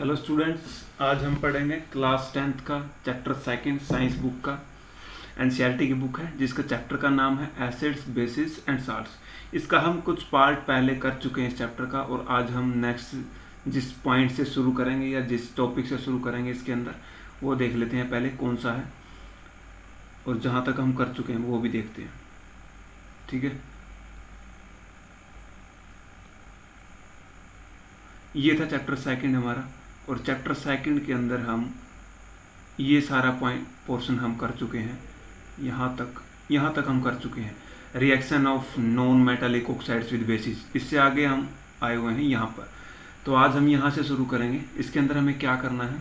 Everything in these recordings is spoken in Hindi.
हेलो स्टूडेंट्स, आज हम पढ़ेंगे क्लास 10th का चैप्टर सेकंड साइंस बुक का। एनसीईआरटी की बुक है जिसका चैप्टर का नाम है एसिड्स, बेसिस एंड साल्ट्स। इसका हम कुछ पार्ट पहले कर चुके हैं इस चैप्टर का, और आज हम नेक्स्ट जिस पॉइंट से शुरू करेंगे या जिस टॉपिक से शुरू करेंगे इसके अंदर वो देख लेते हैं पहले कौन सा है, और जहाँ तक हम कर चुके हैं वो भी देखते हैं। ठीक है, ये था चैप्टर सेकंड हमारा, और चैप्टर सेकंड के अंदर हम ये सारा पोर्शन हम कर चुके हैं। यहाँ तक हम कर चुके हैं reaction of non metallic oxides with basis. इससे आगे हम आए हुए हैं यहाँ पर, तो आज हम यहाँ से शुरू करेंगे। इसके अंदर हमें क्या करना है,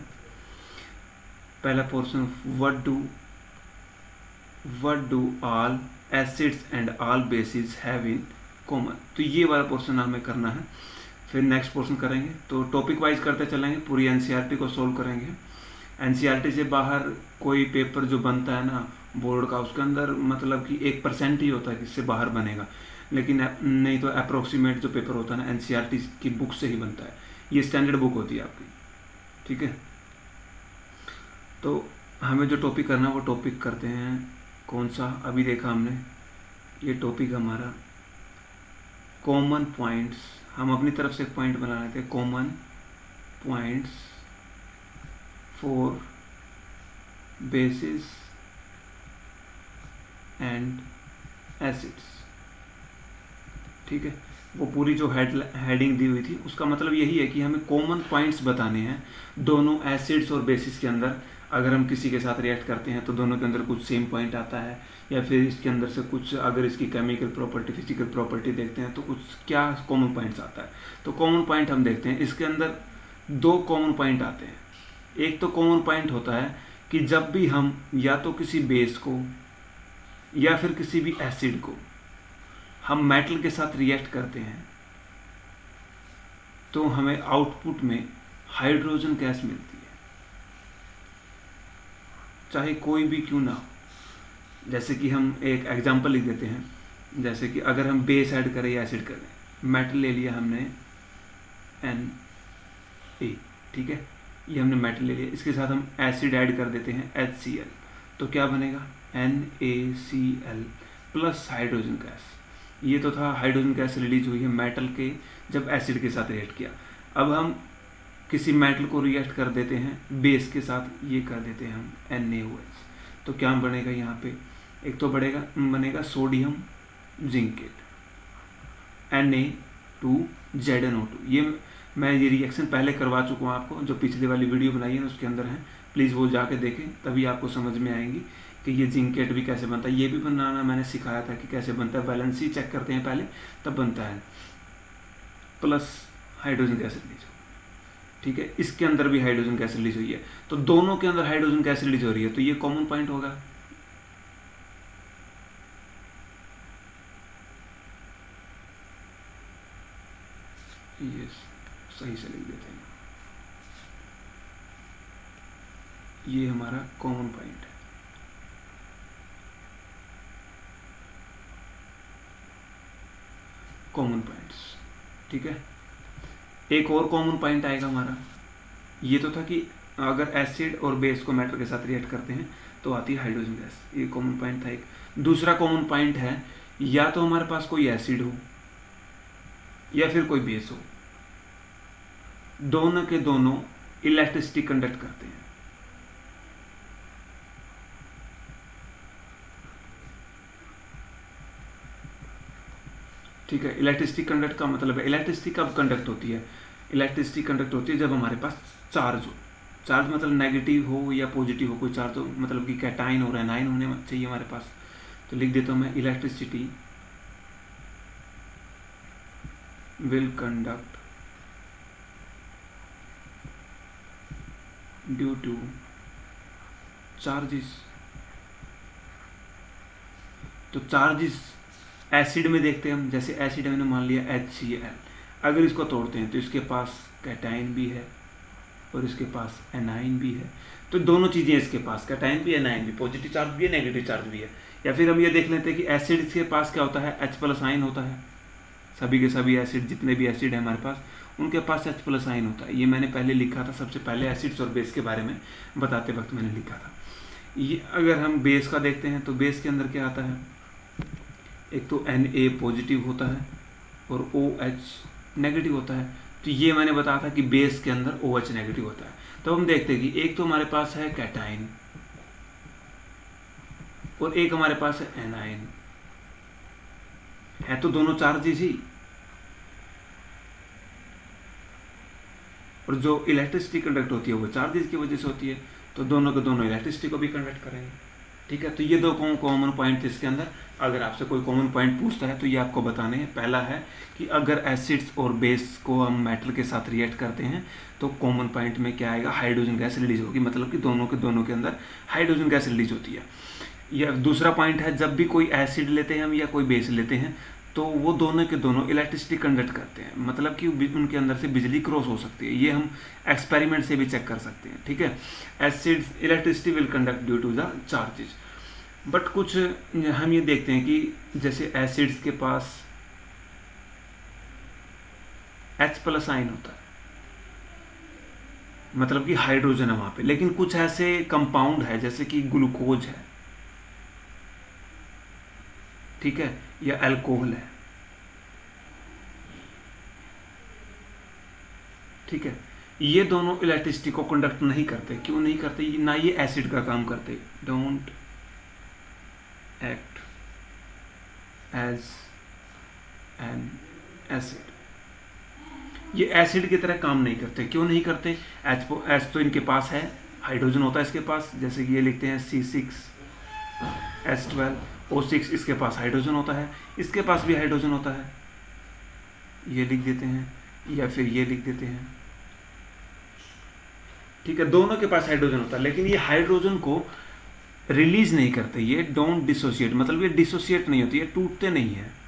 पहला portion what do all acids and all basis have in common, तो ये वाला पोर्शन हमें करना है। फिर नेक्स्ट पोर्शन करेंगे, तो टॉपिक वाइज करते चलेंगे, पूरी एनसीईआरटी को सोल्व करेंगे। एनसीईआरटी से बाहर कोई पेपर जो बनता है ना बोर्ड का, उसके अंदर मतलब कि 1% ही होता है कि इससे बाहर बनेगा, लेकिन नहीं तो अप्रोक्सीमेट जो पेपर होता है ना एनसीईआरटी की बुक से ही बनता है। ये स्टैंडर्ड बुक होती है आपकी। ठीक है, तो हमें जो टॉपिक करना है वो टॉपिक करते हैं। कौन सा अभी देखा हमने, ये टॉपिक हमारा कॉमन पॉइंट्स। हम अपनी तरफ से एक पॉइंट बना रहे थे, common points for basis and acids. ठीक है, वो पूरी जो हेडिंग दी हुई थी उसका मतलब यही है कि हमें कॉमन पॉइंट्स बताने हैं दोनों एसिड्स और बेसिस के अंदर। अगर हम किसी के साथ रिएक्ट करते हैं तो दोनों के अंदर कुछ सेम पॉइंट आता है, या फिर इसके अंदर से कुछ अगर इसकी केमिकल प्रॉपर्टी फिजिकल प्रॉपर्टी देखते हैं तो कुछ क्या कॉमन पॉइंट्स आता है। तो कॉमन पॉइंट हम देखते हैं, इसके अंदर दो कॉमन पॉइंट आते हैं। एक तो कॉमन पॉइंट होता है कि जब भी हम या तो किसी बेस को या फिर किसी भी एसिड को हम मेटल के साथ रिएक्ट करते हैं तो हमें आउटपुट में हाइड्रोजन गैस मिलती है, चाहे कोई भी क्यों ना हो। जैसे कि हम एक एग्जांपल लिख देते हैं, जैसे कि अगर हम बेस ऐड करें या एसिड करें, मेटल ले लिया हमने Na, ठीक है, ये हमने मेटल ले लिया, इसके साथ हम एसिड ऐड कर देते हैं HCl, तो क्या बनेगा NaCl प्लस हाइड्रोजन गैस। ये तो था हाइड्रोजन गैस रिलीज हुई है मेटल के जब एसिड के साथ रिएक्ट किया। अब हम किसी मेटल को रिएक्ट कर देते हैं बेस के साथ, ये कर देते हैं हम NaOH, तो क्या बनेगा यहाँ पे, एक तो बनेगा सोडियम जिंकेट Na2ZnO2। ये मैं ये रिएक्शन पहले करवा चुका हूँ आपको, जो पिछली वाली वीडियो बनाई है उसके अंदर है, प्लीज़ वो जाके देखें, तभी आपको समझ में आएंगी कि ये जिंकेट भी कैसे बनता है। ये भी बनाना मैंने सिखाया था कि कैसे बनता है, वैलेंसी चेक करते हैं पहले तब बनता है, प्लस हाइड्रोजन गैस रिलीज। ठीक है, इसके अंदर भी हाइड्रोजन गैस रिलीज हुई है, तो दोनों के अंदर हाइड्रोजन गैस रिलीज हो रही है, तो ये कॉमन पॉइंट होगा। ये सही से लिख देते हैं, ये हमारा कॉमन पॉइंट है। कॉमन पॉइंट्स, ठीक है। एक और कॉमन पॉइंट आएगा हमारा, ये तो था कि अगर एसिड और बेस को मेटल के साथ रिएक्ट करते हैं तो आती है हाइड्रोजन गैस, ये कॉमन पॉइंट था एक। दूसरा कॉमन पॉइंट है, या तो हमारे पास कोई एसिड हो या फिर कोई बेस हो, दोनों के दोनों इलेक्ट्रिसिटी कंडक्ट करते हैं। ठीक है, इलेक्ट्रिसिटी कंडक्ट का मतलब है, इलेक्ट्रिसिटी कब कंडक्ट होती है, इलेक्ट्रिसिटी कंडक्ट होती है जब हमारे पास चार्ज हो। चार्ज मतलब नेगेटिव हो या पॉजिटिव हो, कोई चार्ज हो, मतलब कि कैटाइन हो रहा है, नाइन होने चाहिए हमारे पास। तो लिख देता हूं मैं, electricity will conduct due two charges. तो चार्जेस एसिड में देखते हैं हम, जैसे एसिड मैंने मान लिया HCl, अगर इसको तोड़ते हैं तो इसके पास कैटाइन भी है और इसके पास एनाइन भी है, तो दोनों चीज़ें इसके पास, कैटाइन भी एनाइन भी, पॉजिटिव चार्ज भी है नेगेटिव चार्ज भी है। या फिर हम ये देख लेते हैं कि एसिड के पास क्या होता है, H+ आयन होता है। सभी के सभी एसिड, जितने भी एसिड है हमारे पास, उनके पास H+ आयन होता है। ये मैंने पहले लिखा था, सबसे पहले एसिड्स और बेस के बारे में बताते वक्त मैंने लिखा था। ये अगर हम बेस का देखते हैं तो बेस के अंदर क्या आता है, एक तो Na पॉजिटिव होता है और OH नेगेटिव होता है। तो ये मैंने बताया था कि बेस के अंदर OH नेगेटिव होता है। तो हम देखते हैं कि एक तो हमारे पास है कैटाइन और एक हमारे पास है एनाइन, है तो दोनों चार्जेस ही, और जो इलेक्ट्रिसिटी कंडक्ट होती है वो चार्जेस की वजह से होती है, तो दोनों के दोनों इलेक्ट्रिसिटी को भी कंडक्ट करेंगे। ठीक है, तो ये दो कॉमन पॉइंट थे इसके अंदर। अगर आपसे कोई कॉमन पॉइंट पूछता है तो ये आपको बताने हैं। पहला है कि अगर एसिड्स और बेस को हम मेटल के साथ रिएक्ट करते हैं तो कॉमन पॉइंट में क्या आएगा, हाइड्रोजन गैस रिलीज होगी, मतलब कि दोनों के अंदर हाइड्रोजन गैस रिलीज होती है। या दूसरा पॉइंट है, जब भी कोई एसिड लेते हैं हम या कोई बेस लेते हैं तो वो दोनों के दोनों इलेक्ट्रिसिटी कंडक्ट करते हैं, मतलब कि उनके अंदर से बिजली क्रॉस हो सकती है। ये हम एक्सपेरिमेंट से भी चेक कर सकते हैं। ठीक है, acids electricity will conduct due to the charges. But कुछ हम ये देखते हैं कि जैसे एसिड्स के पास H+ आयन होता है, मतलब कि हाइड्रोजन है वहां पे, लेकिन कुछ ऐसे कंपाउंड है जैसे कि ग्लूकोज है, ठीक है, या अल्कोहल है। ठीक है, ये दोनों इलेक्ट्रिसिटी को कंडक्ट नहीं करते। क्यों नहीं करते, ना ये एसिड का काम करते, don't act as an acid. ये एसिड की तरह काम नहीं करते। क्यों नहीं करते, H तो इनके पास है, हाइड्रोजन होता है इसके पास, जैसे कि ये लिखते हैं C6H12O6, इसके पास हाइड्रोजन होता है, इसके पास भी हाइड्रोजन होता है, ये लिख देते हैं या फिर ये लिख देते हैं। ठीक है, दोनों के पास हाइड्रोजन होता है, लेकिन ये हाइड्रोजन को रिलीज नहीं करते, ये डोंट डिसोसिएट, मतलब ये डिसोसिएट नहीं होती, ये टूटते नहीं है।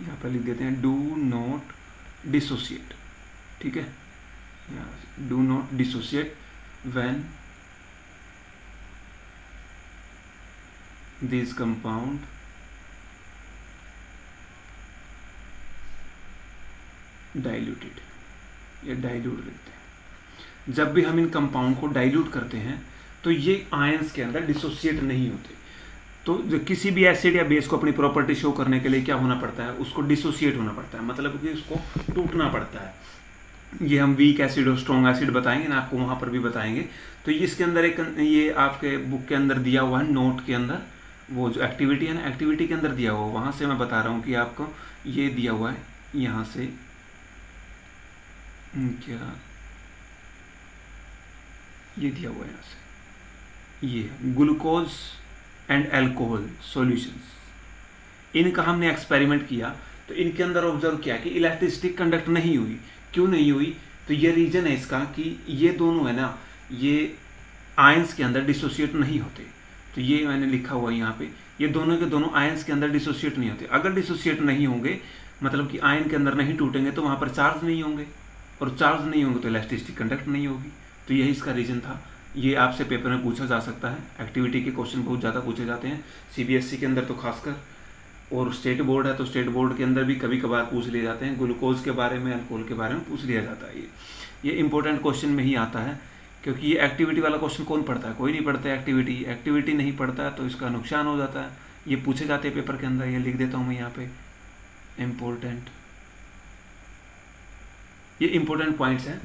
यहां पर लिख देते हैं डू नॉट डिसोसिएट। ठीक है, do not dissociate when this compound diluted, ये डाइल्यूट लिखते हैं। जब भी हम इन कंपाउंड को डाइल्यूट करते हैं तो ये आयंस के अंदर डिसोसिएट नहीं होते। तो किसी भी एसिड या बेस को अपनी प्रॉपर्टी शो करने के लिए क्या होना पड़ता है, उसको डिसोसिएट होना पड़ता है, मतलब कि उसको टूटना पड़ता है। ये हम वीक एसिड और स्ट्रॉन्ग एसिड बताएंगे ना, आपको वहां पर भी बताएंगे। तो इसके अंदर एक, ये आपके बुक के अंदर दिया हुआ है, नोट के अंदर वो जो एक्टिविटी है ना, एक्टिविटी के अंदर दिया हुआ, वहां से मैं बता रहा हूँ कि आपको ये दिया हुआ है, यहाँ से क्या ये दिया हुआ है, यहाँ से ये ग्लूकोज एंड अल्कोहल सॉल्यूशंस, इनका हमने एक्सपेरिमेंट किया तो इनके अंदर ऑब्जर्व किया कि इलेक्ट्रिसिटी कंडक्ट नहीं हुई। क्यों नहीं हुई, तो ये रीजन है इसका कि ये दोनों है ना, ये आयंस के अंदर डिसोसिएट नहीं होते। तो ये मैंने लिखा हुआ है यहाँ पे, ये दोनों के दोनों आयंस के अंदर डिसोसिएट नहीं होते। अगर डिसोसिएट नहीं होंगे, मतलब कि आयन के अंदर नहीं टूटेंगे, तो वहाँ पर चार्ज नहीं होंगे, और चार्ज नहीं होंगे तो इलेक्ट्रिसिटी कंडक्ट नहीं होगी। तो यही इसका रीजन था। ये आपसे पेपर में पूछा जा सकता है, एक्टिविटी के क्वेश्चन बहुत ज़्यादा पूछे जाते हैं CBSE के अंदर तो खासकर, और स्टेट बोर्ड है तो स्टेट बोर्ड के अंदर भी कभी कभार पूछ लिए जाते हैं। ग्लूकोज के बारे में, अल्कोहल के बारे में पूछ लिया जाता है। ये इंपॉर्टेंट क्वेश्चन में ही आता है, क्योंकि ये एक्टिविटी वाला क्वेश्चन कौन पढ़ता है, कोई नहीं पढ़ता है। एक्टिविटी नहीं पढ़ता है तो इसका नुकसान हो जाता है। ये पूछे जाते हैं पेपर के अंदर, ये लिख देता हूँ मैं यहाँ पे, इम्पोर्टेंट। ये इंपॉर्टेंट पॉइंट्स हैं,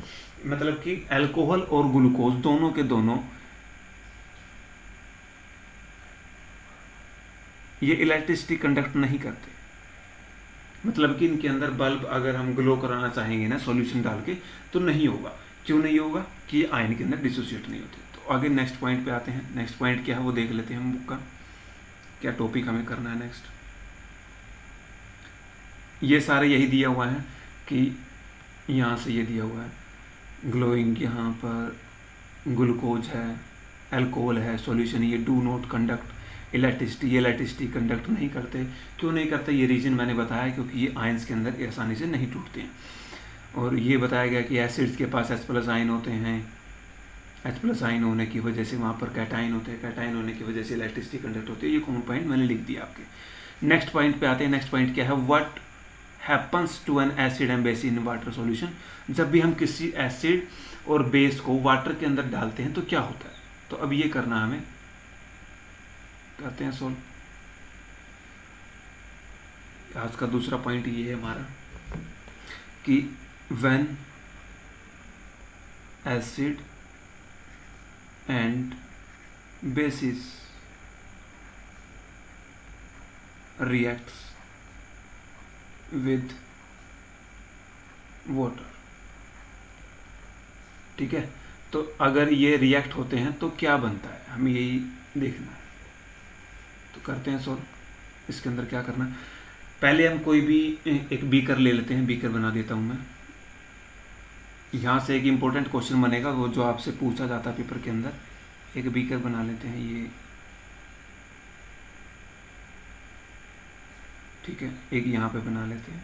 मतलब कि अल्कोहल और ग्लूकोज दोनों के दोनों ये इलेक्ट्रिसिटी कंडक्ट नहीं करते, मतलब कि इनके अंदर बल्ब अगर हम ग्लो कराना चाहेंगे ना सॉल्यूशन डाल के, तो नहीं होगा। क्यों नहीं होगा, कि आयन के अंदर डिसोसिएट नहीं होते। तो आगे नेक्स्ट पॉइंट पे आते हैं। नेक्स्ट पॉइंट क्या है वो देख लेते हैं हम, बुक का क्या टॉपिक हमें करना है नेक्स्ट। ये सारे यही दिया हुआ है कि यहाँ से ये दिया हुआ है ग्लोइंग, यहाँ पर ग्लूकोज है, अल्कोहल है, सॉल्यूशन ये डू नॉट कंडक्ट इलेक्ट्रिसिटी, ये इलेक्ट्रिसिटी कंडक्ट नहीं करते। क्यों नहीं करते, ये रीजन मैंने बताया, क्योंकि ये आयंस के अंदर आसानी से नहीं टूटते हैं। और ये बताया गया कि एसिड्स के पास H+ आयन होते हैं, H+ आयन होने की वजह से वहाँ पर कैटाइन होते हैं, कैटाइन होने की वजह से इलेक्ट्रिसिटी कंडक्ट होती है। ये कॉमन पॉइंट मैंने लिख दिया आपके। नेक्स्ट पॉइंट पे आते हैं। नेक्स्ट पॉइंट क्या है, what happens to an acid and base in water solution, जब भी हम किसी एसिड और बेस को वाटर के अंदर डालते हैं तो क्या होता है। तो अब ये करना हमें, करते हैं सोल्व। आज का दूसरा पॉइंट ये है हमारा कि when acid and bases reacts with water, ठीक है। तो अगर ये रिएक्ट होते हैं तो क्या बनता है, हमें यही देखना है। तो करते हैं सॉल्व। इसके अंदर क्या करना, पहले हम कोई भी एक बीकर ले लेते हैं, बीकर बना देता हूं मैं। यहाँ से एक इम्पोर्टेंट क्वेश्चन बनेगा, वो जो आपसे पूछा जाता है पेपर के अंदर। एक बीकर बना लेते हैं ये, ठीक है। एक यहाँ पे बना लेते हैं,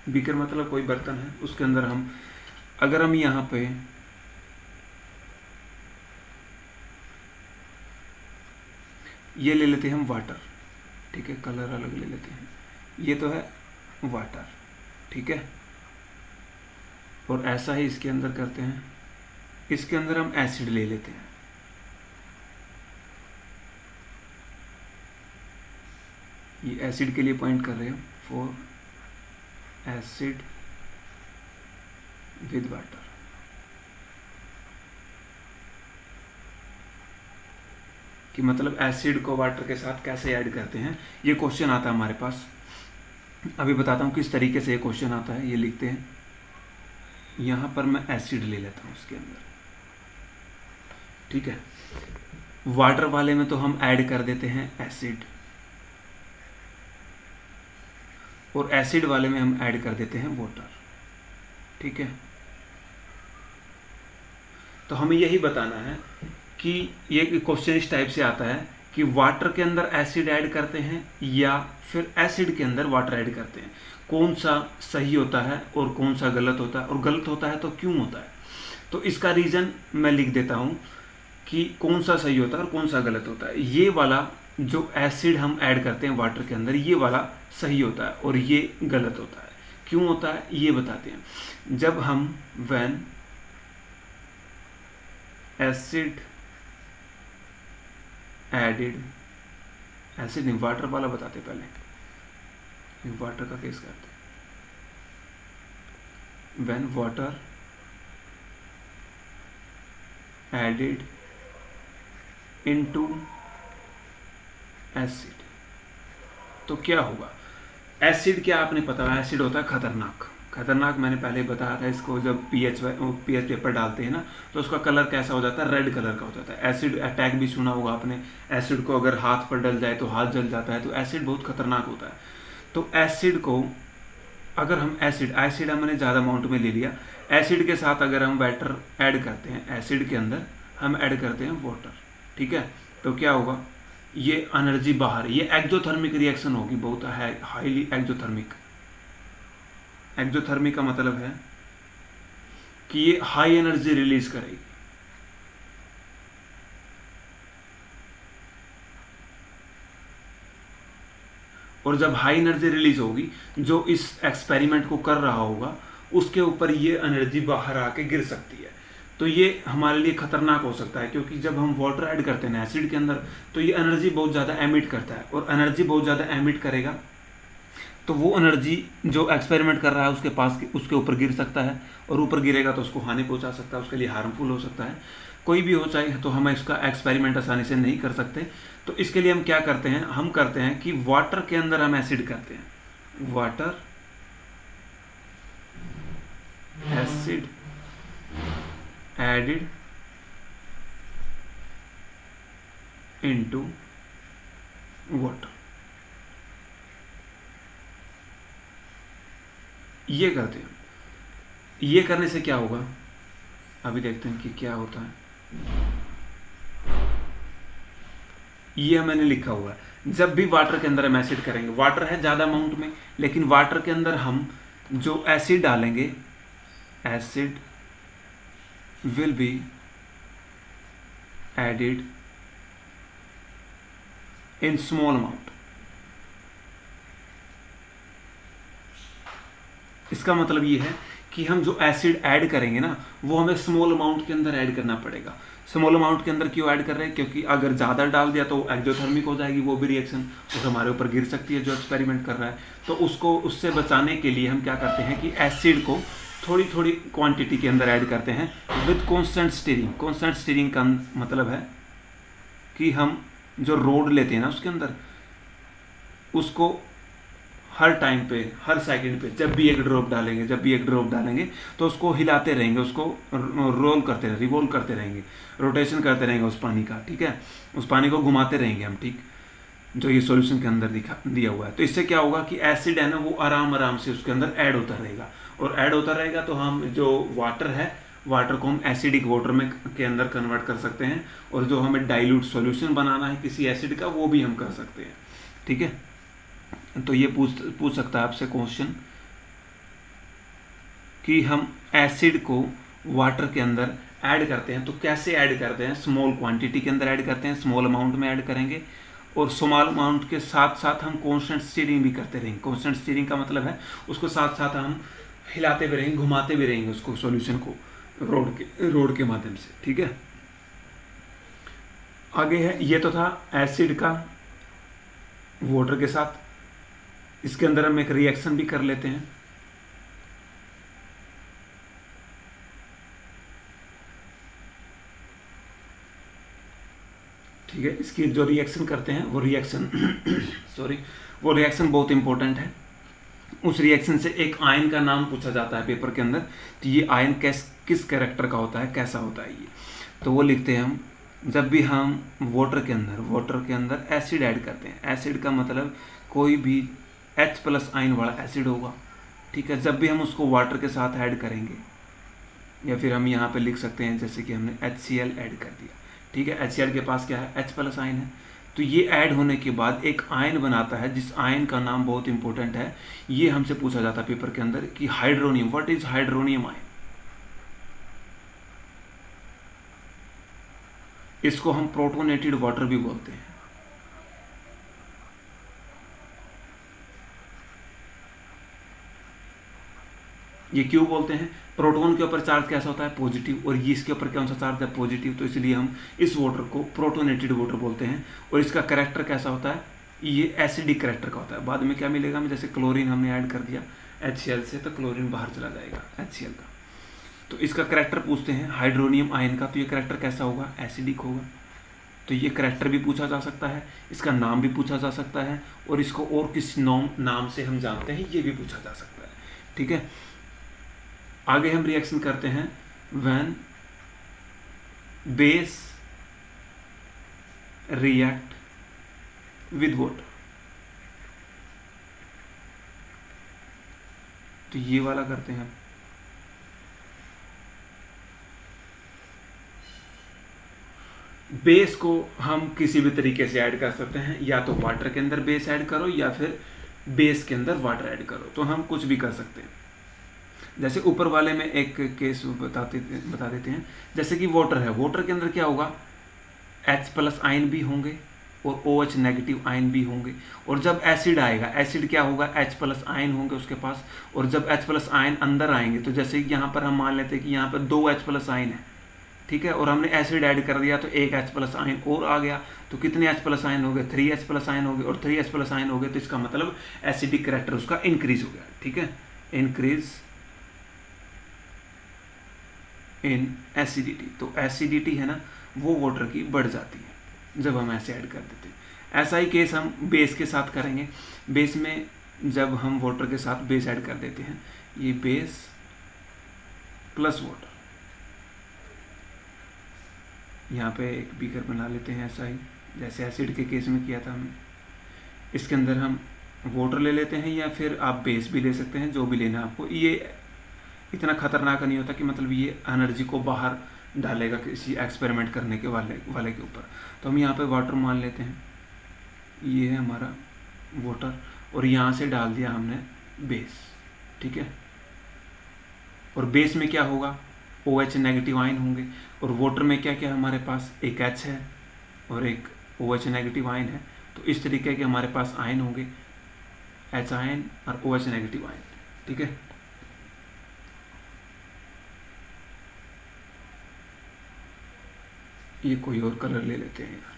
बीकर मतलब कोई बर्तन है, उसके अंदर हम, अगर हम यहाँ पे ये ले लेते हैं हम वाटर, ठीक है, कलर अलग ले लेते हैं। ये तो है वाटर, ठीक है। और ऐसा ही इसके अंदर करते हैं, इसके अंदर हम एसिड ले लेते हैं। ये एसिड के लिए पॉइंट कर रहे हो, फॉर एसिड विद वाटर। कि मतलब एसिड को वाटर के साथ कैसे ऐड करते हैं, ये क्वेश्चन आता है हमारे पास। अभी बताता हूँ किस तरीके से ये क्वेश्चन आता है। ये लिखते हैं, यहाँ पर मैं एसिड ले लेता हूँ उसके अंदर, ठीक है। वाटर वाले में तो हम ऐड कर देते हैं एसिड, और एसिड वाले में हम ऐड कर देते हैं वाटर, ठीक है। तो हमें यही बताना है कि ये क्वेश्चन इस टाइप से आता है कि वाटर के अंदर एसिड ऐड करते हैं या फिर एसिड के अंदर वाटर ऐड करते हैं, कौन सा सही होता है और कौन सा गलत होता है, और गलत होता है तो क्यों होता है। तो इसका रीज़न मैं लिख देता हूँ कि कौन सा सही होता है और कौन सा गलत होता है। ये वाला जो एसिड हम ऐड करते हैं वाटर के अंदर, ये वाला सही होता है और ये गलत होता है। क्यों होता है ये बताते हैं। जब हम व्हेन एसिड एडिड, एसिड नहीं वाटर वाला बताते पहले, वाटर का केस करते हैं। When water added into acid, तो क्या होगा। एसिड क्या आपने पता है, एसिड होता है खतरनाक। खतरनाक मैंने पहले बताया था इसको, जब पीएच पेपर डालते हैं ना तो उसका कलर कैसा हो जाता है, रेड कलर का हो जाता है। एसिड अटैक भी सुना होगा आपने, एसिड को अगर हाथ पर डल जाए तो हाथ जल जाता है। तो एसिड बहुत खतरनाक होता है। तो एसिड को अगर हम एसिड हमने ज़्यादा अमाउंट में ले लिया, एसिड के साथ अगर हम वाटर ऐड करते हैं, एसिड के अंदर हम ऐड करते हैं वाटर, ठीक है। तो क्या होगा, ये एनर्जी बाहर, ये एक्जोथर्मिक रिएक्शन होगी, बहुत हाईली एक्जोथर्मिक। एक्जोथर्मिक का मतलब है कि ये हाई एनर्जी रिलीज करेगी। और जब हाई एनर्जी रिलीज होगी, जो इस एक्सपेरिमेंट को कर रहा होगा उसके ऊपर ये एनर्जी बाहर आके गिर सकती है। तो ये हमारे लिए खतरनाक हो सकता है, क्योंकि जब हम वाटर ऐड करते हैं एसिड के अंदर तो ये एनर्जी बहुत ज़्यादा एमिट करता है, और एनर्जी बहुत ज़्यादा एमिट करेगा तो वो एनर्जी जो एक्सपेरिमेंट कर रहा है उसके पास, उसके ऊपर गिर सकता है, और ऊपर गिरेगा तो उसको हानि पहुंचा सकता है, उसके लिए हार्मफुल हो सकता है। कोई भी हो चाहे, तो हम इसका एक्सपेरिमेंट आसानी से नहीं कर सकते। तो इसके लिए हम क्या करते हैं, हम करते हैं कि वाटर के अंदर हम एसिड करते हैं, water acid added into water, ये करते हैं। ये करने से क्या होगा, अभी देखते हैं कि क्या होता है। ये मैंने लिखा हुआ है, जब भी वाटर के अंदर हम एसिड करेंगे, वाटर है ज़्यादा अमाउंट में, लेकिन वाटर के अंदर हम जो एसिड डालेंगे, acid will be added in small amount, इसका मतलब ये है कि हम जो एसिड ऐड करेंगे ना वो हमें स्मॉल अमाउंट के अंदर ऐड करना पड़ेगा। स्मॉल अमाउंट के अंदर क्यों ऐड कर रहे हैं? क्योंकि अगर ज़्यादा डाल दिया तो एक्जोथर्मिक हो जाएगी वो भी रिएक्शन, और हमारे ऊपर गिर सकती है जो एक्सपेरिमेंट कर रहा है। तो उसको उससे बचाने के लिए हम क्या करते हैं कि एसिड को थोड़ी थोड़ी क्वांटिटी के अंदर ऐड करते हैं with constant steering. Constant steering का मतलब है कि हम जो रोड लेते हैं ना उसके अंदर उसको हर टाइम पे, हर सेकंड पे जब भी एक ड्रॉप डालेंगे तो उसको हिलाते रहेंगे, उसको रोल करते रहेंगे, रिवॉल्व करते रहेंगे, रोटेशन करते रहेंगे उस पानी का, ठीक है, उस पानी को घुमाते रहेंगे हम, ठीक, जो ये सॉल्यूशन के अंदर दिया हुआ है। तो इससे क्या होगा कि एसिड है ना वो आराम से उसके अंदर ऐड होता रहेगा, और ऐड होता रहेगा तो हम जो वाटर है, वाटर को हम एसिडिक वाटर में के अंदर कन्वर्ट कर सकते हैं, और जो हमें डाइल्यूट सॉल्यूशन बनाना है किसी एसिड का वो भी हम कर सकते हैं, ठीक है। तो ये पूछ सकता है आपसे क्वेश्चन कि हम एसिड को वाटर के अंदर ऐड करते हैं तो कैसे ऐड करते हैं? स्मॉल क्वांटिटी के अंदर ऐड करते हैं, स्मॉल अमाउंट में ऐड करेंगे, और स्मॉल अमाउंट के साथ साथ हम कांस्टेंट स्टीयरिंग भी करते रहेंगे। कांस्टेंट स्टीयरिंग का मतलब है उसको साथ साथ हम हिलाते भी रहेंगे, घुमाते भी रहेंगे उसको, सॉल्यूशन को रोड के माध्यम से, ठीक है। आगे है, ये तो था एसिड का वाटर के साथ। इसके अंदर हम एक रिएक्शन भी कर लेते हैं। ठीक है, इसकी जो रिएक्शन करते हैं वो रिएक्शन वो रिएक्शन बहुत इंपॉर्टेंट है। उस रिएक्शन से एक आयन का नाम पूछा जाता है पेपर के अंदर, तो ये आयन किस कैरेक्टर का होता है, कैसा होता है ये, तो वो लिखते हैं हम। जब भी हम वाटर के अंदर एसिड ऐड करते हैं, एसिड का मतलब कोई भी H+ आयन वाला एसिड होगा, ठीक है। जब भी हम उसको वाटर के साथ ऐड करेंगे, या फिर हम यहाँ पे लिख सकते हैं जैसे कि हमने HCl ऐड कर दिया, ठीक है। HCl के पास क्या है? H+ आयन है। तो ये ऐड होने के बाद एक आयन बनाता है, जिस आयन का नाम बहुत इंपॉर्टेंट है। ये हमसे पूछा जाता है पेपर के अंदर कि hydronium, what is hydronium ion. इसको हम प्रोटोनेटेड वाटर भी बोलते हैं। ये क्यों बोलते हैं? प्रोटॉन के ऊपर चार्ज कैसा होता है? पॉजिटिव, और ये इसके ऊपर कौन सा चार्ज है? पॉजिटिव। तो इसलिए हम इस वाटर को प्रोटोनेटेड वाटर बोलते हैं। और इसका कैरेक्टर कैसा होता है? ये एसिडिक कैरेक्टर का होता है। बाद में क्या मिलेगा हमें? जैसे क्लोरीन हमने ऐड कर दिया HCl से, तो क्लोरीन बाहर चला जाएगा HCl का। तो इसका कैरेक्टर पूछते हैं हाइड्रोनियम आयन का, तो ये कैरेक्टर कैसा होगा? एसिडिक होगा। तो ये कैरेक्टर भी पूछा जा सकता है, इसका नाम भी पूछा जा सकता है, और इसको और किस नाम से हम जानते हैं ये भी पूछा जा सकता है, ठीक है। आगे हम रिएक्शन करते हैं when base react with water. तो ये वाला करते हैं। बेस को हम किसी भी तरीके से ऐड कर सकते हैं, या तो वाटर के अंदर बेस ऐड करो या फिर बेस के अंदर वाटर ऐड करो, तो हम कुछ भी कर सकते हैं। जैसे ऊपर वाले में एक केस बता देते हैं। जैसे कि वाटर है, वाटर के अंदर क्या होगा? H+ आयन भी होंगे और OH नेगेटिव आयन भी होंगे। और जब एसिड आएगा, एसिड क्या होगा? H+ आयन होंगे उसके पास। और जब H+ आयन अंदर आएंगे, तो जैसे यहाँ पर हम मान लेते हैं कि यहाँ पर 2 H+ आयन है, ठीक है, और हमने एसिड ऐड कर दिया तो एक H+ आयन और आ गया। तो कितने H+ आयन हो गए? 3 H+ आयन हो गए, और 3 H+ आयन हो गए, तो इसका मतलब एसिडिक कैरेक्टर उसका इंक्रीज हो गया, ठीक है। Increase in acidity. तो एसिडिटी है ना वो वाटर की बढ़ जाती है जब हम ऐसे ऐड कर देते हैं। ऐसा ही केस हम बेस के साथ करेंगे। बेस में जब हम वाटर के साथ बेस ऐड कर देते हैं, ये बेस प्लस वाटर, यहाँ पे एक बीकर बना लेते हैं ऐसा ही जैसे एसिड के केस में किया था हमने। इसके अंदर हम वाटर ले लेते हैं, या फिर आप बेस भी ले सकते हैं, जो भी लेना आपको। ये इतना खतरनाक नहीं होता कि मतलब ये एनर्जी को बाहर डालेगा किसी एक्सपेरिमेंट करने के वाले के ऊपर। तो हम यहाँ पे वाटर मान लेते हैं, ये है हमारा वाटर, और यहाँ से डाल दिया हमने बेस, ठीक है। और बेस में क्या होगा? OH नेगेटिव आयन होंगे। और वाटर में क्या क्या हमारे पास? एक H है और एक OH नेगेटिव आयन है। तो इस तरीके के हमारे पास आयन होंगे, H आयन और OH नेगेटिव आयन, ठीक है। ये कोई और कलर ले लेते हैं यार।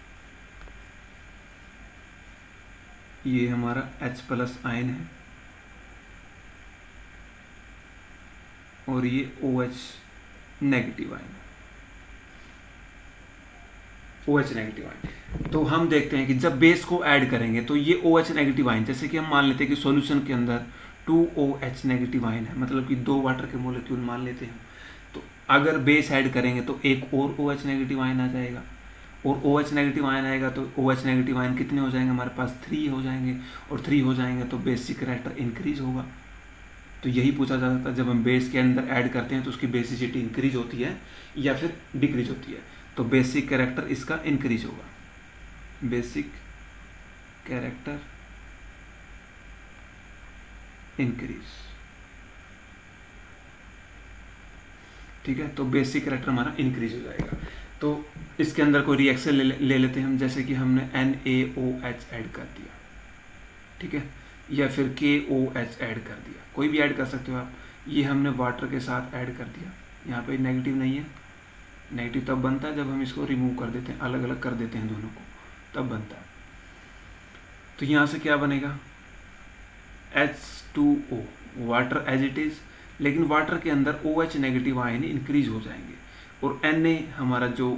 ये हमारा H+ आयन है और ये OH नेगेटिव आयन है, OH नेगेटिव आयन। तो हम देखते हैं कि जब बेस को ऐड करेंगे तो ये OH नेगेटिव आयन, जैसे कि हम मान लेते हैं कि सॉल्यूशन के अंदर 2OH नेगेटिव आयन है, मतलब कि 2 वाटर के मॉलिक्यूल मान लेते हैं। तो अगर बेस ऐड करेंगे तो एक और OH नेगेटिव आयन आ जाएगा, और OH नेगेटिव आयन आएगा तो OH नेगेटिव आयन कितने हो जाएंगे हमारे पास, 3 हो जाएंगे, और 3 हो जाएंगे तो बेसिक कैरेक्टर इंक्रीज होगा। तो यही पूछा जा सकता है, जब हम बेस के अंदर ऐड करते हैं तो उसकी बेसिसिटी इंक्रीज होती है या फिर डिक्रीज होती है। तो बेसिक कैरेक्टर इसका इंक्रीज होगा, बेसिक कैरेक्टर इंक्रीज। ठीक है, तो बेसिक कैरेक्टर हमारा इंक्रीज हो जाएगा। तो इसके अंदर कोई रिएक्शन ले लेते हैं हम, जैसे कि हमने NaOH ऐड कर दिया, ठीक है, या फिर KOH ऐड कर दिया, कोई भी ऐड कर सकते हो आप। ये हमने वाटर के साथ ऐड कर दिया, यहाँ पे नेगेटिव नहीं है, नेगेटिव तब बनता है जब हम इसको रिमूव कर देते हैं, अलग अलग कर देते हैं दोनों को, तब बनता है। तो यहाँ से क्या बनेगा, H2O, water as it is, लेकिन वाटर के अंदर OH नेगेटिव आयन इंक्रीज हो जाएंगे, और Na हमारा जो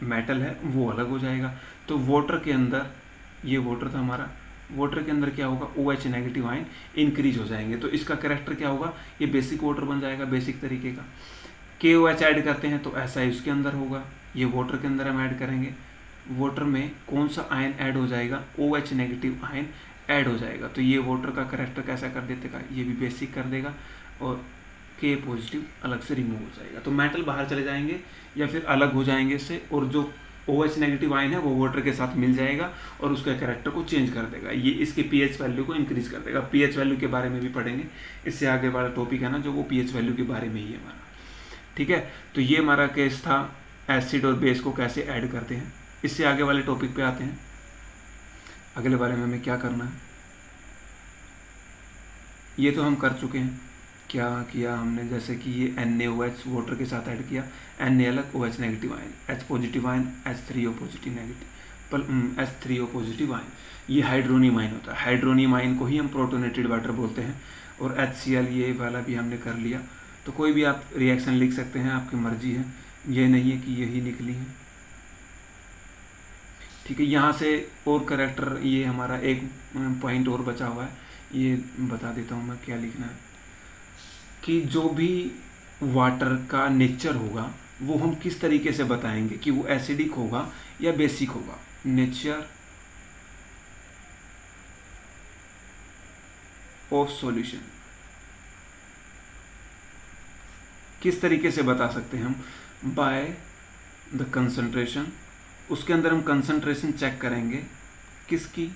मेटल है वो अलग हो जाएगा। तो वाटर के अंदर, ये वाटर था हमारा, वाटर के अंदर क्या होगा, OH नेगेटिव आयन इंक्रीज हो जाएंगे। तो इसका कैरेक्टर क्या होगा, ये बेसिक वाटर बन जाएगा, बेसिक तरीके का। KOH ऐड करते हैं तो ऐसा ही उसके अंदर होगा, ये वाटर के अंदर हम ऐड करेंगे, वाटर में कौन सा आयन ऐड हो जाएगा, OH नेगेटिव आयन ऐड हो जाएगा। तो ये वाटर का कैरेक्टर कैसा कर देगा, ये भी बेसिक कर देगा, और K पॉजिटिव अलग से रिमूव हो जाएगा। तो मेटल बाहर चले जाएंगे या फिर अलग हो जाएंगे इससे, और जो OH नेगेटिव आयन है वो वाटर के साथ मिल जाएगा और उसका कैरेक्टर को चेंज कर देगा। ये इसके pH वैल्यू को इंक्रीज कर देगा। pH वैल्यू के बारे में भी पढ़ेंगे, इससे आगे वाला टॉपिक है ना जो, वो pH वैल्यू के बारे में ही है हमारा। ठीक है, तो ये हमारा केस था एसिड और बेस को कैसे ऐड करते हैं। इससे आगे वाले टॉपिक पे आते हैं, अगले बारे में हमें क्या करना है। ये तो हम कर चुके हैं, क्या किया हमने, जैसे कि ये NaOH वाटर के साथ ऐड किया, Na अलग, OH negative ion, H positive ion, H3O positive negative, H3O positive ion, ये हाइड्रोनियम आयन होता है। हाइड्रोनियम आयन को ही हम प्रोटोनेटेड वाटर बोलते हैं। और HCl ये वाला भी हमने कर लिया। तो कोई भी आप रिएक्शन लिख सकते हैं, आपकी मर्जी है, ये नहीं है कि यही निकली है। ठीक है, यहाँ से और करेक्टर, ये हमारा एक पॉइंट और बचा हुआ है, ये बता देता हूँ मैं क्या लिखना है, कि जो भी वाटर का नेचर होगा वो हम किस तरीके से बताएंगे कि वो एसिडिक होगा या बेसिक होगा। नेचर ऑफ सॉल्यूशन किस तरीके से बता सकते हैं हम, बाय द कंसंट्रेशन। उसके अंदर हम कंसंट्रेशन चेक करेंगे, किसकी,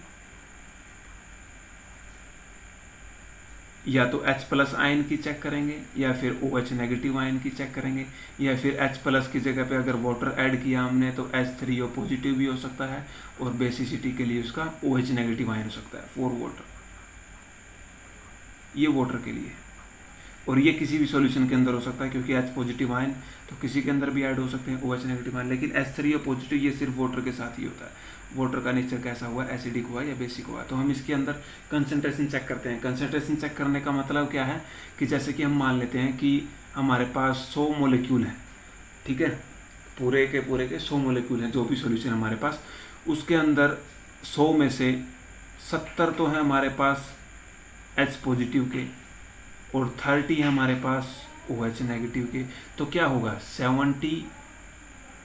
या तो H+ आयन की चेक करेंगे, या फिर OH नेगेटिव आयन की चेक करेंगे, या फिर H+ की जगह पे अगर वाटर ऐड किया हमने तो H3O पॉजिटिव भी हो सकता है, और बेसिसिटी के लिए उसका OH नेगेटिव आयन हो सकता है, फॉर वाटर, ये वाटर के लिए। और ये किसी भी सॉल्यूशन के अंदर हो सकता है, क्योंकि H पॉजिटिव आयन तो किसी के अंदर भी ऐड हो सकते हैं, OH नेगेटिव आयन, लेकिन H3O पॉजिटिव ये सिर्फ वाटर के साथ ही होता है। वाटर का नेचर कैसा हुआ, एसिडिक हुआ या बेसिक हुआ। तो हम इसके अंदर कंसंट्रेशन चेक करते हैं। कंसंट्रेशन चेक करने का मतलब क्या है, कि जैसे कि हम मान लेते हैं कि हमारे पास 100 मॉलिक्यूल हैं, ठीक है, पूरे के 100 मॉलिक्यूल हैं, जो भी सॉल्यूशन हमारे पास, उसके अंदर 100 में से 70 तो है हमारे पास H पॉजिटिव के, और 30 है हमारे पास OH नेगेटिव के। तो क्या होगा, 70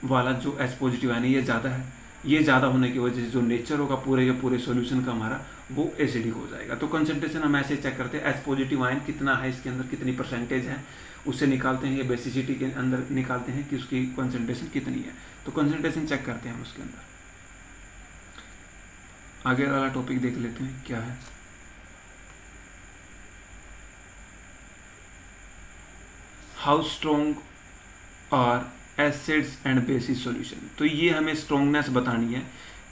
वाला जो H पॉजिटिव है ये ज़्यादा है, ये ज़्यादा होने की वजह से जो नेचर होगा पूरे के पूरे सॉल्यूशन का हमारा, वो एसिडिक हो जाएगा। तो कंसंट्रेशन हम ऐसे चेक करते हैं, H पॉजिटिव आयन कितना है इसके अंदर, कितनी परसेंटेज है, उससे निकालते हैं, या बेसिसिटी के अंदर निकालते हैं कि उसकी कंसंट्रेशन कितनी है। तो कंसंट्रेशन चेक करते हैं हम उसके अंदर। आगे वाला टॉपिक देख लेते हैं क्या है। How strong are acids and bases solution. तो ये हमें स्ट्रॉन्गनेस बतानी है,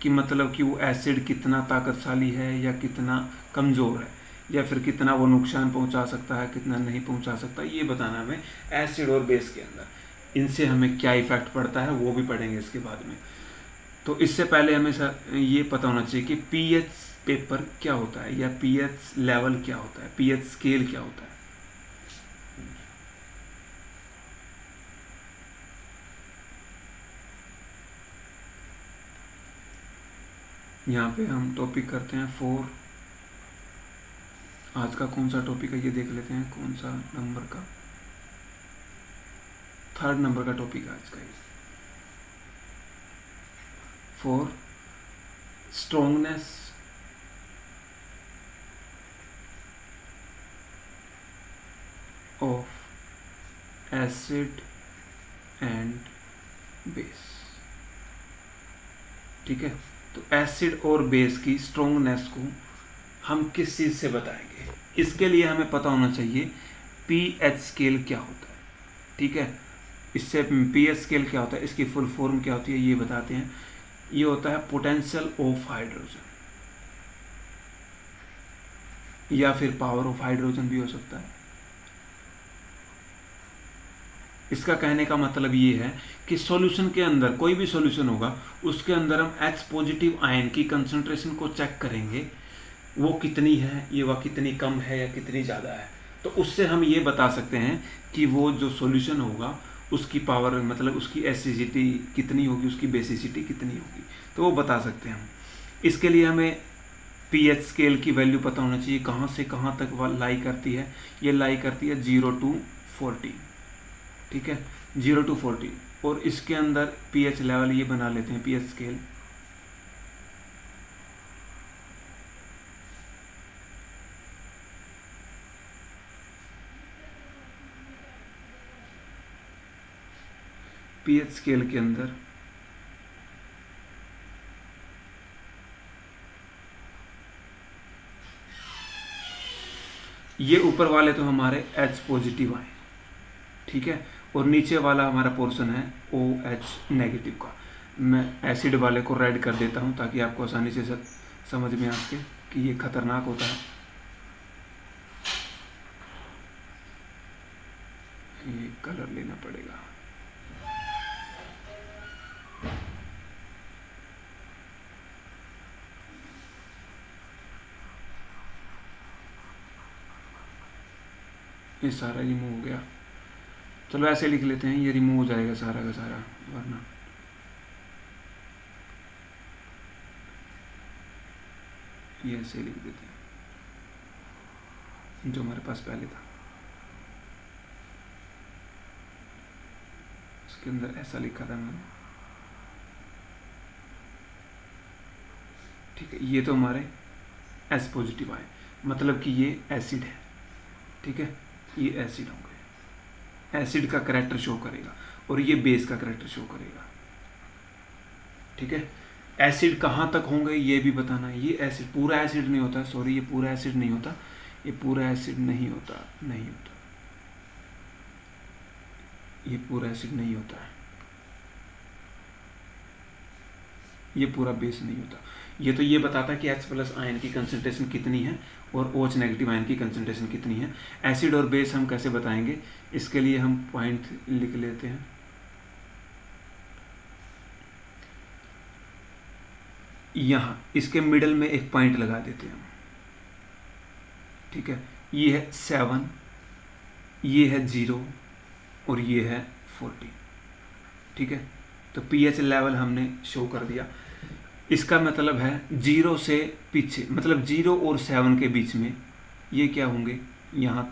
कि मतलब कि वो एसिड कितना ताकतशाली है या कितना कमज़ोर है, या फिर कितना वो नुकसान पहुंचा सकता है, कितना नहीं पहुंचा सकता, ये बताना हमें एसिड और बेस के अंदर। इनसे हमें क्या इफेक्ट पड़ता है वो भी पढ़ेंगे इसके बाद में। तो इससे पहले हमें ये पता होना चाहिए कि पीएच पेपर क्या होता है या पीएच लेवल क्या होता है, पीएच स्केल क्या होता है। यहाँ पे हम टॉपिक करते हैं 4। आज का कौन सा टॉपिक है ये देख लेते हैं, कौन सा नंबर का, 3rd नंबर का टॉपिक है आज का ये। 4 स्ट्रोंगनेस ऑफ एसिड एंड बेस। ठीक है, तो एसिड और बेस की स्ट्रोंगनेस को हम किस चीज़ से बताएंगे, इसके लिए हमें पता होना चाहिए पीएच स्केल क्या होता है। ठीक है, इससे पीएच स्केल क्या होता है, इसकी फुल फॉर्म क्या होती है ये बताते हैं। ये होता है पोटेंशियल ऑफ हाइड्रोजन या फिर पावर ऑफ हाइड्रोजन भी हो सकता है। इसका कहने का मतलब ये है कि सॉल्यूशन के अंदर कोई भी सॉल्यूशन होगा उसके अंदर हम H पॉजिटिव आयन की कंसंट्रेशन को चेक करेंगे, वो कितनी है, ये वह कितनी कम है या कितनी ज़्यादा है। तो उससे हम ये बता सकते हैं कि वो जो सॉल्यूशन होगा उसकी पावर मतलब उसकी एसिडिटी कितनी होगी, उसकी बेसिसिटी कितनी होगी, तो वो बता सकते हैं हम। इसके लिए हमें पीएच स्केल की वैल्यू पता होना चाहिए, कहाँ से कहाँ तक वह लाई करती है। ये लाई करती है 0 to 14। ठीक है, 0 to 14। और इसके अंदर पीएच लेवल ये बना लेते हैं पीएच स्केल। पीएच स्केल के अंदर ये ऊपर वाले तो हमारे H पॉजिटिव आए, ठीक है, और नीचे वाला हमारा पोर्शन है OH नेगेटिव का। मैं एसिड वाले को रेड कर देता हूं ताकि आपको आसानी से समझ में आ सके कि ये खतरनाक होता है। ये कलर लेना पड़ेगा। ये सारा रिमूव हो गया, चलो ऐसे लिख लेते हैं, ये रिमूव हो जाएगा सारा का सारा, वरना ये ऐसे लिख देते हैं जो हमारे पास पहले था। इसके अंदर ऐसा लिखा था मैंने। ठीक है, ये तो हमारे एस पॉजिटिव आए, मतलब कि ये एसिड है। ठीक है, ये एसिड होंगे, एसिड का करैक्टर शो करेगा, और ये बेस का करैक्टर शो करेगा। ठीक है, एसिड कहाँ तक होंगे ये भी बताना है। ये एसिड पूरा एसिड नहीं होता, सॉरी, ये पूरा एसिड नहीं होता, ये पूरा एसिड नहीं होता, नहीं होता, ये पूरा एसिड नहीं होता है, ये पूरा बेस नहीं होता। ये तो ये बताता है कि H प्लस आयन की कंसंट्रेशन कितनी है और OH नेगेटिव आयन की कंसंट्रेशन कितनी है। एसिड और बेस हम कैसे बताएंगे, इसके लिए हम पॉइंट लिख लेते हैं। यहाँ इसके मिडल में एक पॉइंट लगा देते हैं हम। ठीक है, ये है 7, ये है 0 और ये है 14। ठीक है, तो pH लेवल हमने शो कर दिया। इसका मतलब है 0 से पीछे, मतलब 0 और 7 के बीच में ये क्या होंगे, यहाँ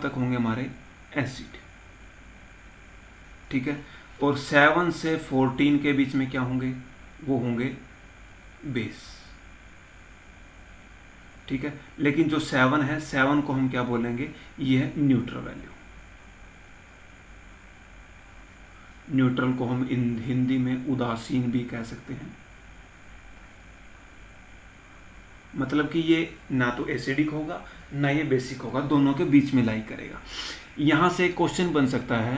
तक होंगे हमारे एसिड। ठीक है, और 7 से 14 के बीच में क्या होंगे, वो होंगे बेस। ठीक है, लेकिन जो 7 है, 7 को हम क्या बोलेंगे, ये है न्यूट्रल वैल्यू। न्यूट्रल को हम हिंदी में उदासीन भी कह सकते हैं। मतलब कि ये ना तो एसिडिक होगा ना ये बेसिक होगा, दोनों के बीच में लाई करेगा। यहाँ से क्वेश्चन बन सकता है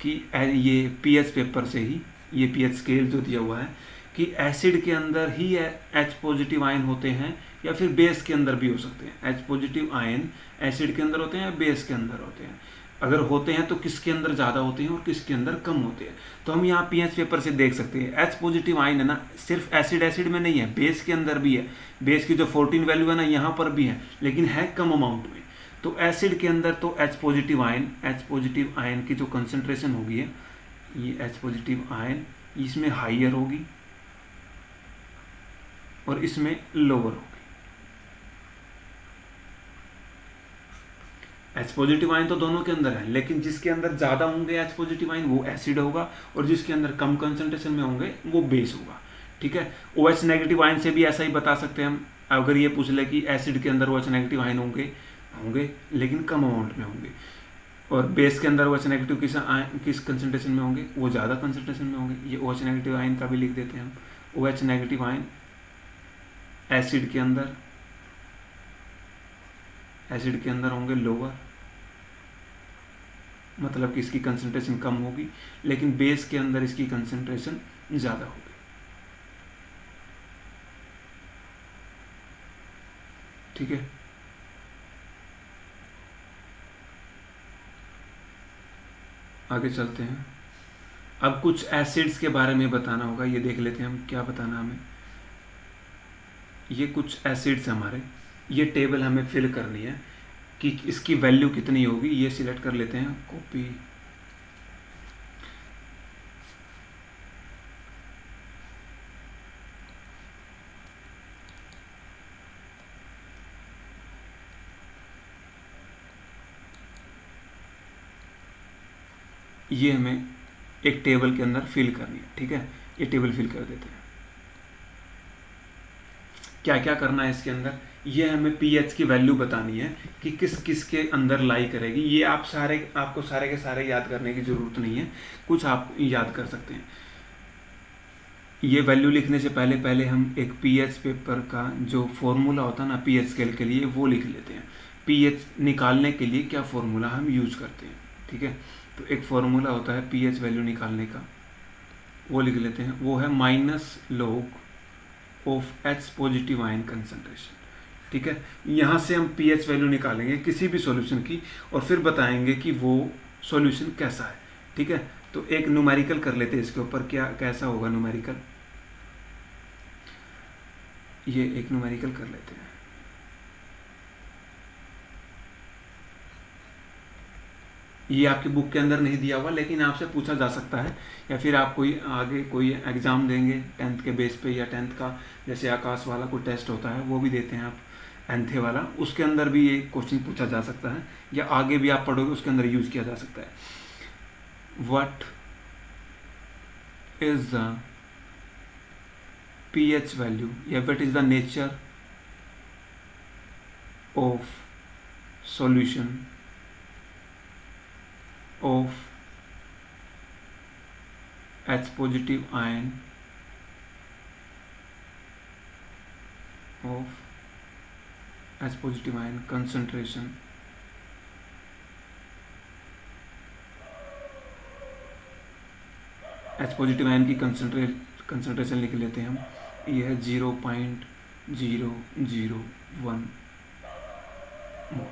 कि ये पीएच पेपर से ही, ये पीएच स्केल जो दिया हुआ है, कि एसिड के अंदर ही H पॉजिटिव आयन होते हैं या फिर बेस के अंदर भी हो सकते हैं। H पॉजिटिव आयन एसिड के अंदर होते हैं या बेस के अंदर होते हैं। अगर होते हैं तो किसके अंदर ज़्यादा होते हैं और किसके अंदर कम होते हैं। तो हम यहाँ पीएच पेपर से देख सकते हैं H पॉजिटिव आयन है ना, सिर्फ एसिड में नहीं है, बेस के अंदर भी है। बेस की जो 14 वैल्यू है ना यहाँ पर भी है, लेकिन है कम अमाउंट में। तो एसिड के अंदर तो H पॉजिटिव आयन की जो कंसंट्रेशन होगी है, ये H पॉजिटिव आयन इसमें हाइयर होगी और इसमें लोअर होगी। H पॉजिटिव आयन तो दोनों के अंदर है, लेकिन जिसके अंदर ज़्यादा होंगे H पॉजिटिव आयन वो एसिड होगा, और जिसके अंदर कम कंसंट्रेशन में होंगे वो बेस होगा। ठीक है, OH नेगेटिव आयन से भी ऐसा ही बता सकते हैं हम। अगर ये पूछ ले कि एसिड के अंदर OH नेगेटिव आयन होंगे लेकिन कम अमाउंट में होंगे, और बेस के अंदर OH नेगेटिव किस कंसंट्रेशन में होंगे, वो ज़्यादा कंसंट्रेशन में होंगे। ये OH नेगेटिव आयन का भी लिख देते हैं हम। OH नेगेटिव आयन एसिड के अंदर होंगे लोअर, मतलब कि इसकी कंसंट्रेशन कम होगी, लेकिन बेस के अंदर इसकी कंसंट्रेशन ज़्यादा होगी। ठीक है, आगे चलते हैं। अब कुछ एसिड्स के बारे में बताना होगा, ये देख लेते हैं हम क्या बताना हमें। ये कुछ एसिड्स हमारे, ये टेबल हमें फिल करनी है कि इसकी वैल्यू कितनी होगी। ये सिलेक्ट कर लेते हैं, कॉपी, ये हमें एक टेबल के अंदर फिल करनी है। ठीक है, ये टेबल फिल कर देते हैं। क्या क्या करना है इसके अंदर, ये हमें पीएच की वैल्यू बतानी है कि किस किस के अंदर लाई करेगी। ये आपको सारे के सारे याद करने की ज़रूरत नहीं है, कुछ आप याद कर सकते हैं। ये वैल्यू लिखने से पहले हम एक पीएच पेपर का जो फॉर्मूला होता है ना पीएच स्केल के लिए, वो लिख लेते हैं। पीएच निकालने के लिए क्या फॉर्मूला हम यूज़ करते हैं। ठीक है, तो एक फॉर्मूला होता है पीएच वैल्यू निकालने का, वो लिख लेते हैं। वो है -log of H positive ion concentration. ठीक है, यहाँ से हम पीएच वैल्यू निकालेंगे किसी भी सॉल्यूशन की, और फिर बताएंगे कि वो सॉल्यूशन कैसा है। ठीक है, तो एक न्यूमेरिकल कर लेते हैं इसके ऊपर, कैसा होगा न्यूमेरिकल। ये एक न्यूमेरिकल कर लेते हैं। ये आपकी बुक के अंदर नहीं दिया हुआ, लेकिन आपसे पूछा जा सकता है, या फिर आप आगे कोई एग्ज़ाम देंगे 10th के बेस पे, या 10th का जैसे आकाश वाला कोई टेस्ट होता है वो भी देते हैं आप, एंथे वाला, उसके अंदर भी ये क्वेश्चन पूछा जा सकता है, या आगे भी आप पढ़ोगे उसके अंदर यूज किया जा सकता है। What is the pH value, या what is the nature of solution of H positive ion concentration H positive ion की कंसंट्रेशन लिख लेते हैं हम। ये है 0.001 मोल।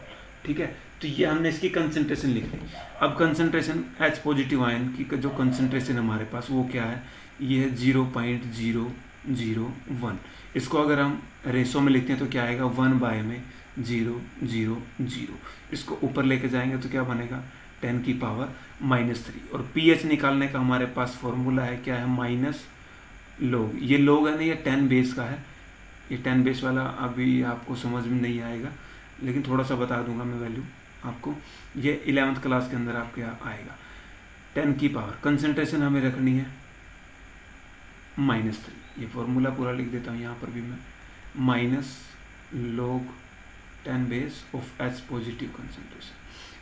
ठीक है, तो ये हमने इसकी कंसंट्रेशन लिख ली। अब कंसंट्रेशन H पॉजिटिव आयन की जो कंसंट्रेशन हमारे पास वो क्या है, ये है 0.001। इसको अगर हम रेशो में लिखते हैं तो क्या आएगा, 1/000। इसको ऊपर लेके जाएंगे तो क्या बनेगा, 10 की पावर -3। और पीएच निकालने का हमारे पास फॉर्मूला है, क्या है, -log। ये log है ना, ये 10 बेस का है। ये 10 बेस वाला अभी आपको समझ में नहीं आएगा, लेकिन थोड़ा सा बता दूंगा मैं वैल्यू आपको। ये 11th क्लास के अंदर आपके आएगा। 10 की पावर कंसंट्रेशन हमें रखनी है -3। ये फॉर्मूला पूरा लिख देता हूँ यहाँ पर भी मैं, -log 10 base of H positive concentration.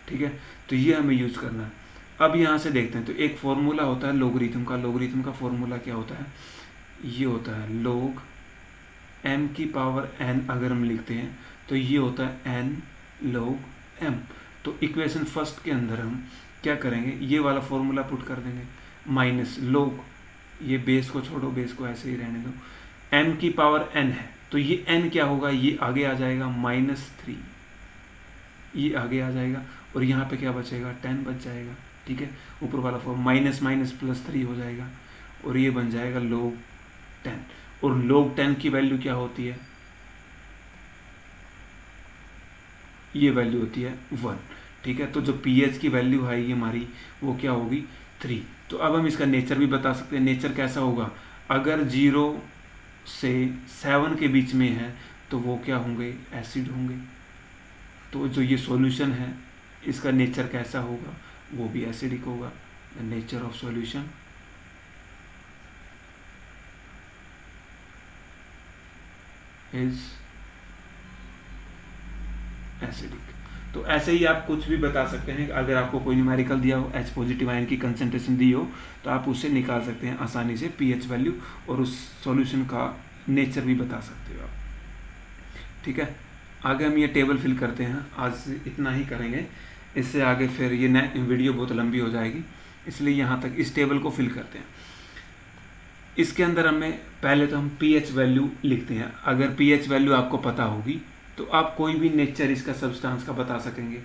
ठीक है, तो ये हमें यूज करना है। अब यहाँ से देखते हैं, तो एक फॉर्मूला होता है लोगरिथम का। लोगरिथम का फॉर्मूला क्या होता है, ये होता है log m की पावर n। अगर हम लिखते हैं तो ये होता है n log m। तो इक्वेशन फर्स्ट के अंदर हम क्या करेंगे, ये वाला फॉर्मूला पुट कर देंगे, -log, ये बेस को छोड़ो, बेस को ऐसे ही रहने दो, m की पावर n है, तो ये n क्या होगा, ये आगे आ जाएगा -3, ये आगे आ जाएगा, और यहाँ पे क्या बचेगा 10 बच जाएगा। ठीक है, ऊपर वाला फॉर्म माइनस माइनस प्लस 3 हो जाएगा और ये बन जाएगा log 10। और log 10 की वैल्यू क्या होती है, ये वैल्यू होती है 1। ठीक है, तो जो pH की वैल्यू है ये हमारी वो क्या होगी 3। तो अब हम इसका नेचर भी बता सकते हैं। नेचर कैसा होगा, अगर 0 से 7 के बीच में है तो वो क्या होंगे, एसिड होंगे। तो जो ये सॉल्यूशन है इसका नेचर कैसा होगा, वो भी एसिडिक होगा। The nature of solution is acidic. तो ऐसे ही आप कुछ भी बता सकते हैं। अगर आपको कोई न्यूमेरिकल दिया हो, H पॉजिटिव आयन की कंसंट्रेशन दी हो, तो आप उससे निकाल सकते हैं आसानी से pH वैल्यू और उस सॉल्यूशन का नेचर भी बता सकते हो आप। ठीक है, आगे हम ये टेबल फिल करते हैं। आज इतना ही करेंगे, इससे आगे फिर ये वीडियो बहुत लंबी हो जाएगी, इसलिए यहाँ तक इस टेबल को फिल करते हैं। इसके अंदर हमें पहले तो हम pH वैल्यू लिखते हैं। अगर pH वैल्यू आपको पता होगी तो आप कोई भी नेचर इसका सब्सटेंस का बता सकेंगे।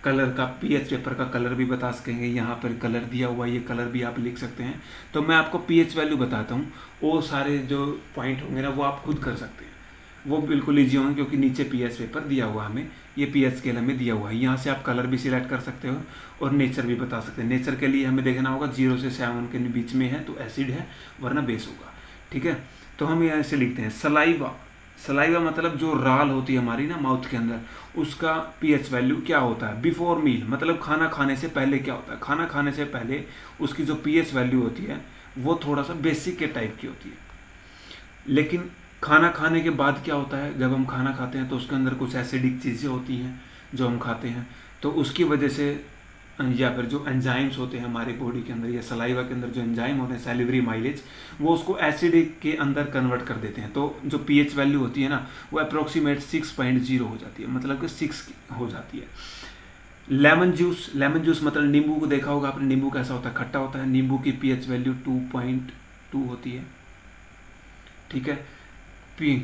कलर का, pH पेपर का कलर भी बता सकेंगे। यहाँ पर कलर दिया हुआ, ये कलर भी आप लिख सकते हैं। तो मैं आपको pH वैल्यू बताता हूँ, वो सारे जो पॉइंट होंगे ना वो आप खुद कर सकते हैं। वो बिल्कुल ईजी होंगे क्योंकि नीचे pH पेपर दिया हुआ हमें, ये pH स्केल हमें दिया हुआ है। यहाँ से आप कलर भी सिलेक्ट कर सकते हो और नेचर भी बता सकते हैं। नेचर के लिए हमें देखना होगा 0 से 7 के बीच में है तो एसिड है, वरना बेस होगा। ठीक है, तो हम यहाँ से लिखते हैं सलाइवा। सलाइवा मतलब जो राल होती है हमारी ना माउथ के अंदर, उसका pH वैल्यू क्या होता है बिफोर मील, मतलब खाना खाने से पहले क्या होता है। खाना खाने से पहले उसकी जो pH वैल्यू होती है वो थोड़ा सा बेसिक के टाइप की होती है। लेकिन खाना खाने के बाद क्या होता है, जब हम खाना खाते हैं तो उसके अंदर कुछ एसिडिक चीज़ें होती हैं जो हम खाते हैं, तो उसकी वजह से या फिर जो एंजाइम्स होते हैं हमारी बॉडी के अंदर या सलाइवा के अंदर जो एंजाइम होते हैं सैलिवरी माइलेज, वो उसको एसिडिक के अंदर कन्वर्ट कर देते हैं। तो जो pH वैल्यू होती है ना वो अप्रोक्सीमेट 6.0 हो जाती है, मतलब कि 6 हो जाती है। लेमन जूस, लेमन जूस मतलब नींबू को देखा होगा आपने, नींबू कैसा होता है, खट्टा होता है। नींबू की pH वैल्यू 2.2 होती है। ठीक है,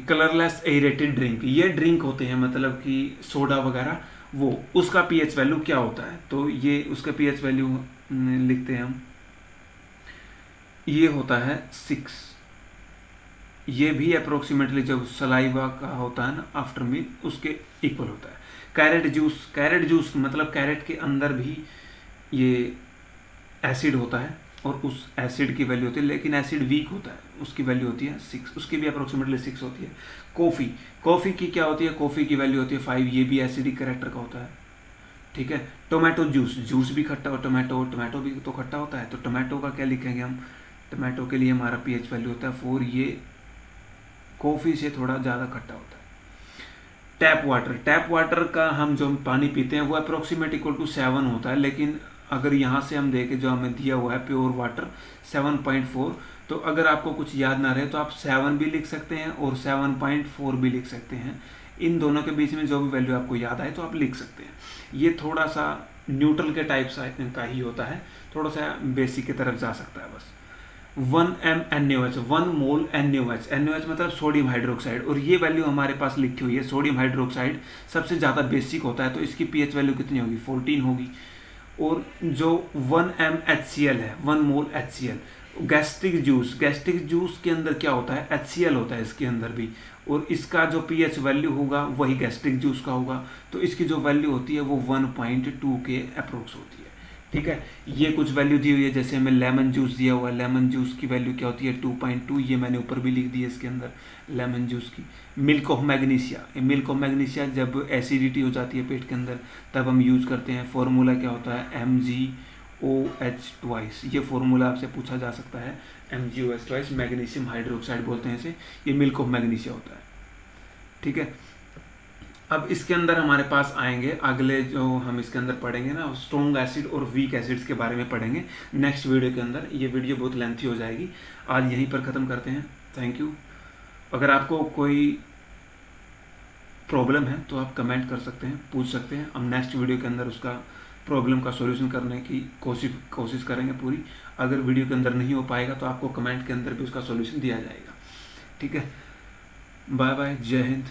कलरलेस एरेटेड ड्रिंक, ये ड्रिंक होते हैं मतलब कि सोडा वगैरह, वो उसका pH वैल्यू क्या होता है, तो ये उसका pH वैल्यू लिखते हैं हम, ये होता है 6। ये भी अप्रोक्सीमेटली जब सलाइवा का होता है ना आफ्टर मील उसके इक्वल होता है। कैरेट जूस, कैरेट जूस मतलब कैरेट के अंदर भी ये एसिड होता है और उस एसिड की वैल्यू होती है, लेकिन एसिड वीक होता है, उसकी वैल्यू होती है 6, उसकी भी अप्रोक्सीमेटली 6 होती है। कॉफ़ी, कॉफ़ी की क्या होती है, कॉफ़ी की वैल्यू होती है 5, ये भी एसिडिक कैरेक्टर का होता है। ठीक है, टोमेटो जूस, जूस भी खट्टा हो, टोमेटो भी तो खट्टा होता है, तो टोमेटो का क्या लिखेंगे हम, टोमेटो के लिए हमारा pH वैल्यू होता है 4, ये कॉफ़ी से थोड़ा ज़्यादा खट्टा होता है। टैप वाटर, टैप वाटर का हम जो पानी पीते हैं वो अप्रोक्सीमेट इक्वल टू 7 होता है, लेकिन अगर यहाँ से हम देखें जो हमें दिया हुआ है प्योर वाटर 7.4, तो अगर आपको कुछ याद ना रहे तो आप 7 भी लिख सकते हैं और 7.4 भी लिख सकते हैं। इन दोनों के बीच में जो भी वैल्यू आपको याद आए तो आप लिख सकते हैं। ये थोड़ा सा न्यूट्रल के टाइप का ही होता है, थोड़ा सा बेसिक की तरफ जा सकता है बस। 1 m NaOH, 1 मोल NaOH, NaOH मतलब सोडियम हाइड्रोक्साइड, और ये वैल्यू हमारे पास लिखी हुई है। सोडियम हाइड्रोक्साइड सबसे ज़्यादा बेसिक होता है, तो इसकी pH वैल्यू कितनी होगी, 14 होगी। और जो 1 m HCl है, 1 मोल HCl, gastric juice, gastric juice के अंदर क्या होता है, HCl होता है इसके अंदर भी, और इसका जो pH वैल्यू होगा वही गैस्ट्रिक जूस का होगा, तो इसकी जो वैल्यू होती है वो 1.2 के अप्रोक्स होती है। ठीक है, ये कुछ वैल्यू दी हुई है, जैसे हमें लेमन जूस दिया हुआ है, लेमन जूस की वैल्यू क्या होती है 2.2, ये मैंने ऊपर भी लिख दी है इसके अंदर लेमन जूस की। Milk of magnesia, milk of magnesia जब एसिडिटी हो जाती है पेट के अंदर तब हम यूज़ करते हैं। फॉर्मूला क्या होता है MgOH ट्वाइस, ये फॉर्मूला आपसे पूछा जा सकता है, MgOH ट्वाइस, मैग्नीशियम हाइड्रोक्साइड बोलते हैं इसे, ये मिल्क ऑफ मैग्नीशिया होता है। ठीक है, अब इसके अंदर हमारे पास आएंगे अगले जो हम इसके अंदर पढ़ेंगे ना, स्ट्रॉन्ग एसिड और वीक एसिड्स के बारे में पढ़ेंगे नेक्स्ट वीडियो के अंदर। ये वीडियो बहुत लेंथी हो जाएगी, आज यहीं पर ख़त्म करते हैं। Thank you. अगर आपको कोई प्रॉब्लम है तो आप कमेंट कर सकते हैं, पूछ सकते हैं, हम नेक्स्ट वीडियो के अंदर उसका प्रॉब्लम का सॉल्यूशन करने की कोशिश करेंगे पूरी। अगर वीडियो के अंदर नहीं हो पाएगा तो आपको कमेंट के अंदर भी उसका सॉल्यूशन दिया जाएगा। ठीक है, बाय बाय, जय हिंद।